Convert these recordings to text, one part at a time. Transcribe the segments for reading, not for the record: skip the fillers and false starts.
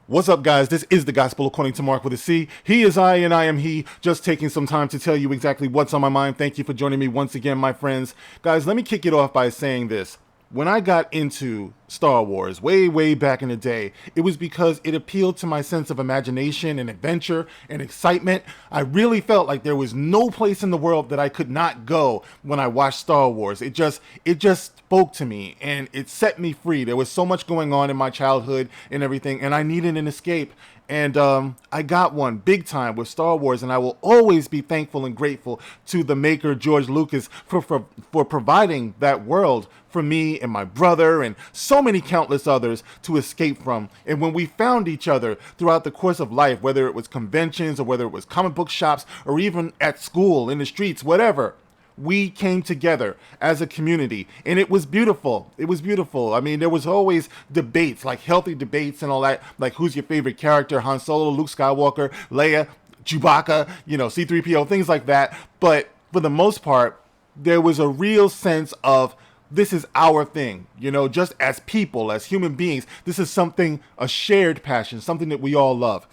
What's up, guys? This is the Gospel According to Mark with a C. He is I and I am he. Just taking some time to tell you exactly what's on my mind. Thank you for joining me once again, my friends. Guys, let me kick it off by saying this. When I got into Star Wars way back in the day, it was because it appealed to my sense of imagination and adventure and excitement. I really felt like there was no place in the world that I could not go when I watched Star Wars. It just spoke to me and it set me free. There was so much going on in my childhood and everything, and I needed an escape. And I got one big time with Star Wars, and I will always be thankful and grateful to the maker, George Lucas, for providing that world for me and my brother and so many countless others to escape from. And when we found each other throughout the course of life, whether it was conventions or whether it was comic book shops or even at school, in the streets, whatever, we came together as a community, and it was beautiful. It was beautiful. I mean, there was always debates, like healthy debates and all that, like who's your favorite character, Han Solo, Luke Skywalker, Leia, Chewbacca, C-3PO, things like that. But for the most part, there was a real sense of this is our thing, just as people, as human beings. This is something, a shared passion, something that we all love.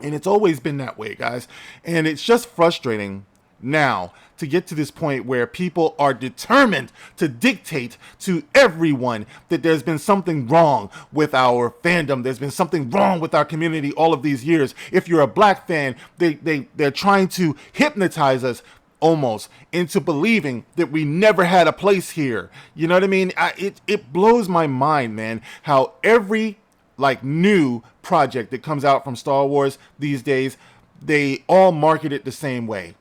And it's always been that way, guys. And it's just frustrating now to get to this point where people are determined to dictate to everyone that there's been something wrong with our fandom. There's been something wrong with our community all of these years. If you're a black fan, they're trying to hypnotize us almost into believing that we never had a place here. You know what I mean? It blows my mind, man, how every new project that comes out from Star Wars these days, they all market it the same way,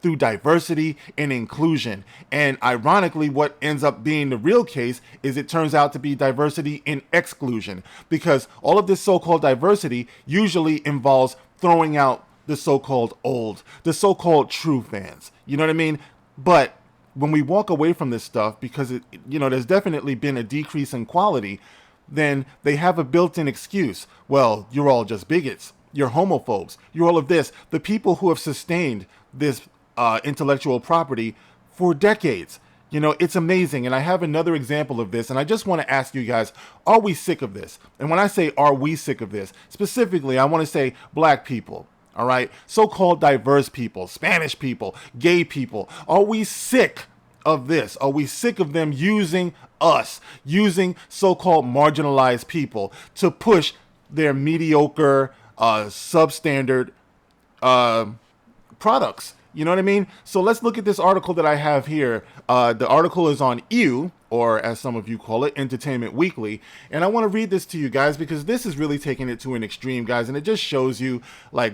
through diversity and inclusion. And ironically, what ends up being the real case is it turns out to be diversity and exclusion, because all of this so-called diversity usually involves throwing out the so-called old, the so-called true fans. You know what I mean? But when we walk away from this stuff, because there's definitely been a decrease in quality, then they have a built-in excuse. Well, you're all just bigots. You're homophobes. You're all of this. The people who have sustained this intellectual property for decades. It's amazing. And I have another example of this. And I just want to ask you guys, are we sick of this? And when I say, are we sick of this? Specifically, I want to say black people. All right. So-called diverse people, Spanish people, gay people. Are we sick of this? Are we sick of them using us, using so-called marginalized people to push their mediocre, substandard products? You know what I mean? So let's look at this article that I have here. The article is on EW, or as some of you call it, Entertainment Weekly. And I want to read this to you guys because this is really taking it to an extreme, guys. And it just shows you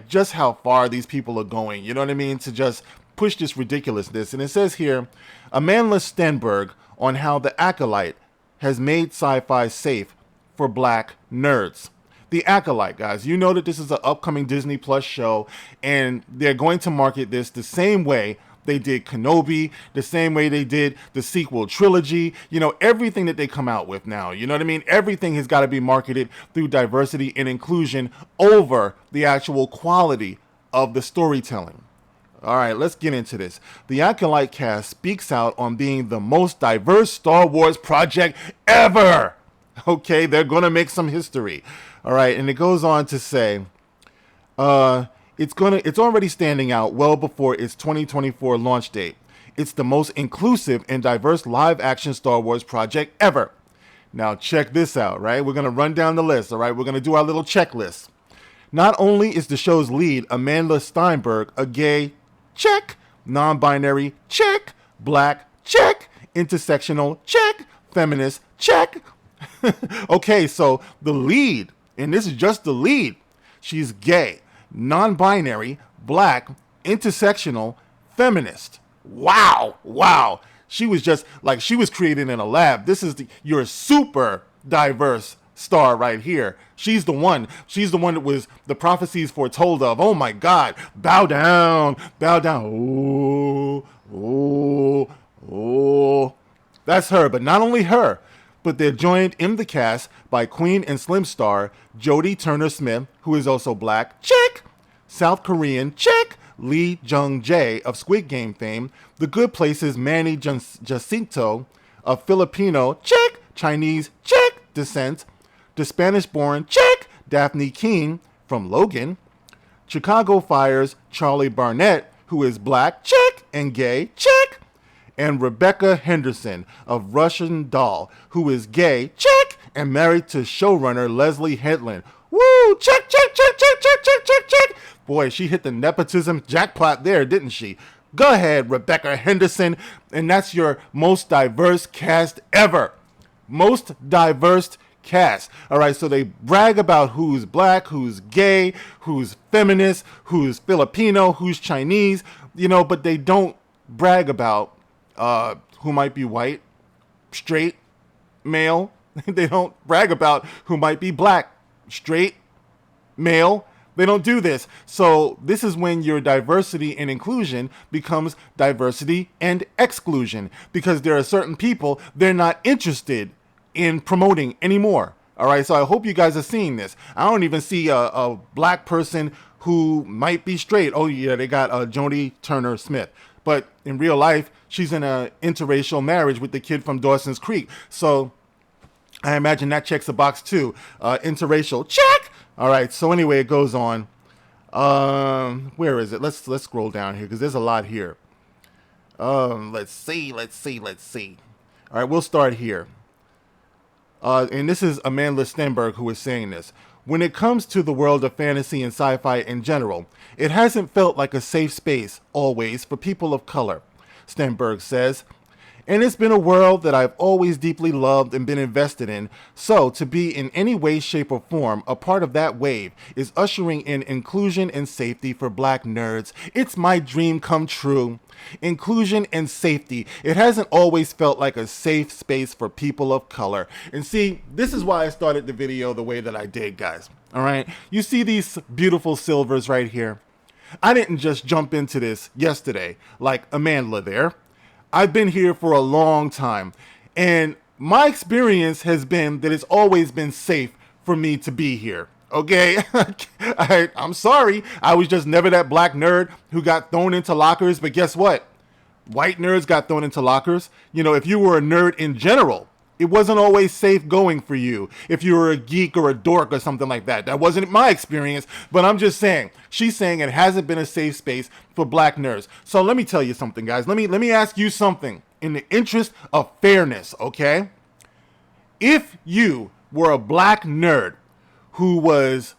just how far these people are going. You know what I mean? To just push this ridiculousness. And it says here, Amandla Stenberg on how the Acolyte has made sci-fi safe for black nerds. The Acolyte, guys, you know that this is an upcoming Disney Plus show, and they're going to market this the same way they did Kenobi, the same way they did the sequel trilogy, everything that they come out with now. You know what I mean? Everything has got to be marketed through diversity and inclusion over the actual quality of the storytelling. All right, let's get into this. The Acolyte cast speaks out on being the most diverse Star Wars project ever. Okay, they're going to make some history. All right, and it goes on to say, it's already standing out well before its 2024 launch date. It's the most inclusive and diverse live-action Star Wars project ever. Now, check this out, right? We're going to run down the list, all right? We're going to do our little checklist. Not only is the show's lead, Amandla Stenberg, a gay, check, non-binary, check, black, check, intersectional, check, feminist, check. Okay, so the lead, and this is just the lead, she's gay, non-binary, black, intersectional, feminist. Wow. She was just she was created in a lab. This is your super diverse star right here. She's the one that was the prophecies foretold of. Oh my God, bow down. Oh. That's her, but not only her, but they're joined in the cast by Queen and Slim star Jodie Turner-Smith, who is also black, check, South Korean, check, Lee Jung-jae of Squid Game fame, The Good Place's Manny Jacinto, a Filipino, check, Chinese, check, descent, the Spanish-born, check, Daphne Keene from Logan. Chicago fires Charlie Barnett, who is black, check, and gay, check. And Rebecca Henderson of Russian Doll, who is gay, check, and married to showrunner Leslie Headland. Woo, check, check, check, check, check, check, check, check. Boy, she hit the nepotism jackpot there, didn't she? Go ahead, Rebecca Henderson, and that's your most diverse cast ever. Most diverse cast. All right, so they brag about who's black, who's gay, who's feminist, who's Filipino, who's Chinese, but they don't brag about who might be white, straight, male. They don't brag about who might be black, straight, male. They don't do this. So this is when your diversity and inclusion becomes diversity and exclusion, because there are certain people they're not interested in promoting anymore. All right, so I hope you guys are seeing this. I don't even see a black person who might be straight. Oh yeah, they got Joni Turner Smith. But in real life, she's in an interracial marriage with the kid from Dawson's Creek. So I imagine that checks a box too. Interracial, check. All right. So anyway, it goes on. Where is it? Let's scroll down here because there's a lot here. Let's see. All right, we'll start here. And this is Amandla Stenberg who is saying this. When it comes to the world of fantasy and sci-fi in general, it hasn't felt like a safe space always for people of color, Stenberg says. And it's been a world that I've always deeply loved and been invested in. So to be in any way, shape, or form a part of that wave is ushering in inclusion and safety for black nerds. It's my dream come true. Inclusion and safety. It hasn't always felt like a safe space for people of color. And see, this is why I started the video the way that I did, guys. All right. You see these beautiful silvers right here? I didn't just jump into this yesterday like Amandla there. I've been here for a long time, and my experience has been that it's always been safe for me to be here. Okay, I'm sorry. I was just never that black nerd who got thrown into lockers. But guess what? White nerds got thrown into lockers. If you were a nerd in general, it wasn't always safe going for you. If you were a geek or a dork or something like that, that wasn't my experience. But I'm just saying, she's saying it hasn't been a safe space for black nerds. So let me tell you something, guys. Let me ask you something in the interest of fairness, okay? If you were a black nerd who was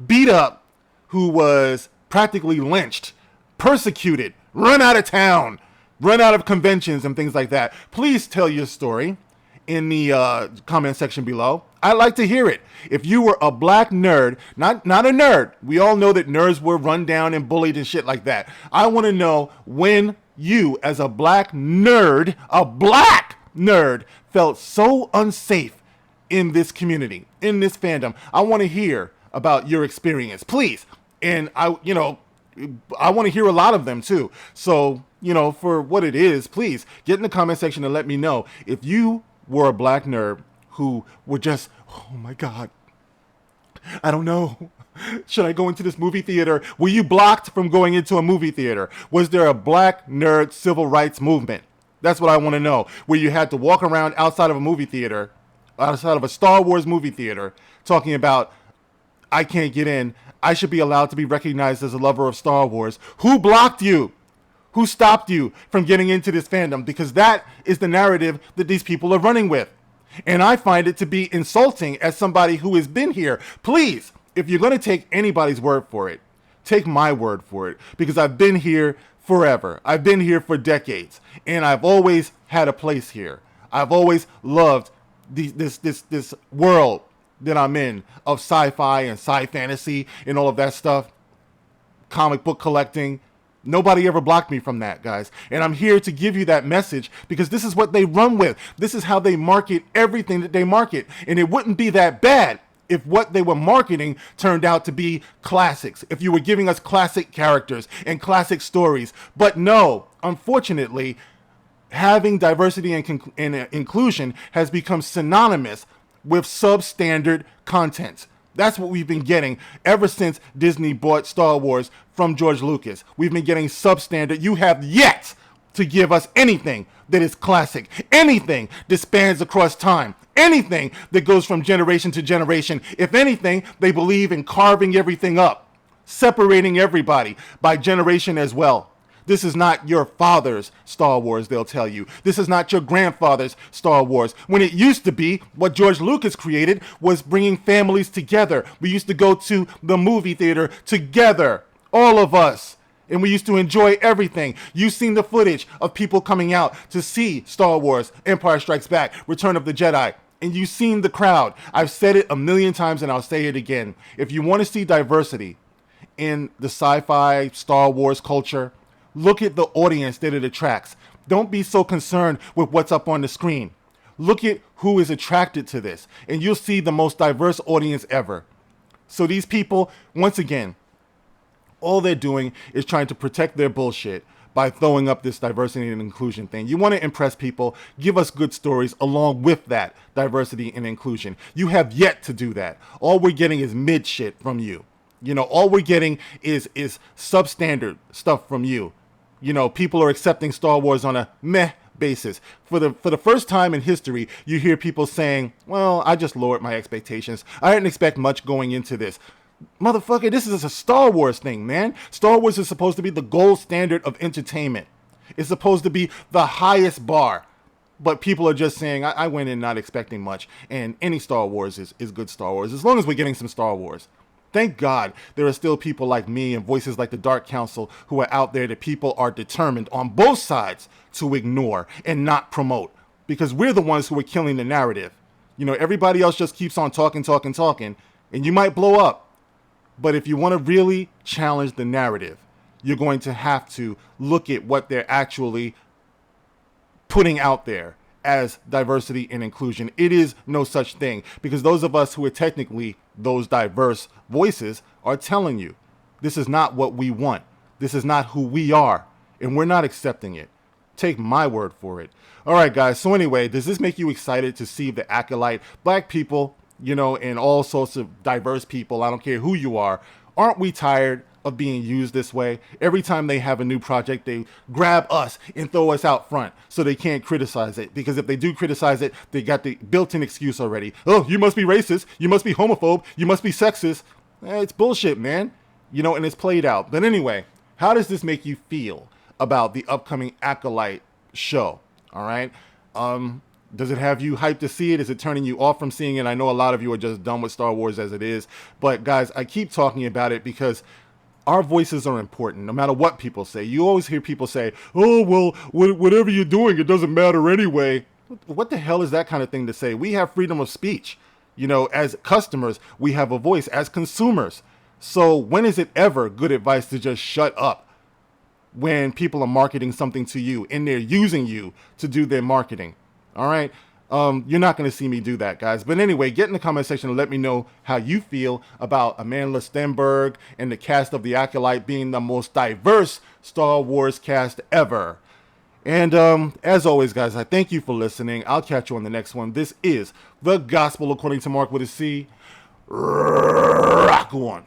beat up, who was practically lynched, persecuted, run out of town, run out of conventions and things like that, please tell your story in the comment section below. I'd like to hear it. If you were a black nerd, not a nerd. We all know that nerds were run down and bullied and shit like that. I want to know when you, as a black nerd, felt so unsafe in this community, in this fandom. I want to hear about your experience, please. And I want to hear a lot of them too. So, for what it is, please get in the comment section and let me know if you were a black nerd who were just, oh my God, I don't know. Should I go into this movie theater? Were you blocked from going into a movie theater? Was there a black nerd civil rights movement? That's what I want to know. Where you had to walk around outside of a movie theater, outside of a Star Wars movie theater, talking about, I can't get in. I should be allowed to be recognized as a lover of Star Wars. Who blocked you? Who stopped you from getting into this fandom? Because that is the narrative that these people are running with. And I find it to be insulting as somebody who has been here. Please, if you're going to take anybody's word for it, take my word for it. Because I've been here forever. I've been here for decades. And I've always had a place here. I've always loved this world that I'm in of sci-fi and sci-fantasy and all of that stuff. Comic book collecting. Nobody ever blocked me from that, guys. And I'm here to give you that message because this is what they run with. This is how they market everything that they market. And it wouldn't be that bad if what they were marketing turned out to be classics. If you were giving us classic characters and classic stories. But no, unfortunately, having diversity and inclusion has become synonymous with substandard content. That's what we've been getting ever since Disney bought Star Wars from George Lucas. We've been getting substandard. You have yet to give us anything that is classic, anything that spans across time, anything that goes from generation to generation. If anything, they believe in carving everything up, separating everybody by generation as well. This is not your father's Star Wars, they'll tell you. This is not your grandfather's Star Wars. When it used to be, what George Lucas created was bringing families together. We used to go to the movie theater together, all of us. And we used to enjoy everything. You've seen the footage of people coming out to see Star Wars, Empire Strikes Back, Return of the Jedi. And you've seen the crowd. I've said it a million times and I'll say it again. If you want to see diversity in the sci-fi Star Wars culture, look at the audience that it attracts. Don't be so concerned with what's up on the screen. Look at who is attracted to this, and you'll see the most diverse audience ever. So these people, once again, all they're doing is trying to protect their bullshit by throwing up this diversity and inclusion thing. You want to impress people, give us good stories along with that diversity and inclusion. You have yet to do that. All we're getting is mid shit from you. You know, all we're getting is substandard stuff from you. You know, people are accepting Star Wars on a meh basis. For the first time in history, you hear people saying, well, I just lowered my expectations. I didn't expect much going into this. Motherfucker, this is a Star Wars thing, man. Star Wars is supposed to be the gold standard of entertainment. It's supposed to be the highest bar. But people are just saying, I went in not expecting much. And any Star Wars is good Star Wars, as long as we're getting some Star Wars. Thank God there are still people like me and voices like the Dark Council who are out there that people are determined on both sides to ignore and not promote. Because we're the ones who are killing the narrative. You know, everybody else just keeps on talking, and you might blow up. But if you want to really challenge the narrative, you're going to have to look at what they're actually putting out there as diversity and inclusion. It is no such thing, because those of us who are technically those diverse voices are telling you this is not what we want. This is not who we are, and we're not accepting it. Take my word for it. All right, guys. So anyway, does this make you excited to see the Acolyte, black people, you know, and all sorts of diverse people? I don't care who you are. Aren't we tired of being used this way? Every time they have a new project, they grab us and throw us out front so they can't criticize it. Because if they do criticize it, they got the built-in excuse already. Oh, you must be racist. You must be homophobe. You must be sexist. It's bullshit, man. You know, and it's played out. But anyway, how does this make you feel about the upcoming Acolyte show? All right. Does it have you hyped to see it? Is it turning you off from seeing it? I know a lot of you are just done with Star Wars as it is. But guys, I keep talking about it because our voices are important, no matter what people say. You always hear people say, oh, well, whatever you're doing, it doesn't matter anyway. What the hell is that kind of thing to say? We have freedom of speech. You know, as customers, we have a voice. As consumers. So when is it ever good advice to just shut up when people are marketing something to you and they're using you to do their marketing? All right. You're not going to see me do that, guys. But anyway, get in the comment section and let me know how you feel about Amandla Stenberg and the cast of The Acolyte being the most diverse Star Wars cast ever. And as always, guys, I thank you for listening. I'll catch you on the next one. This is The Gospel According to Mark with a C. Rock on.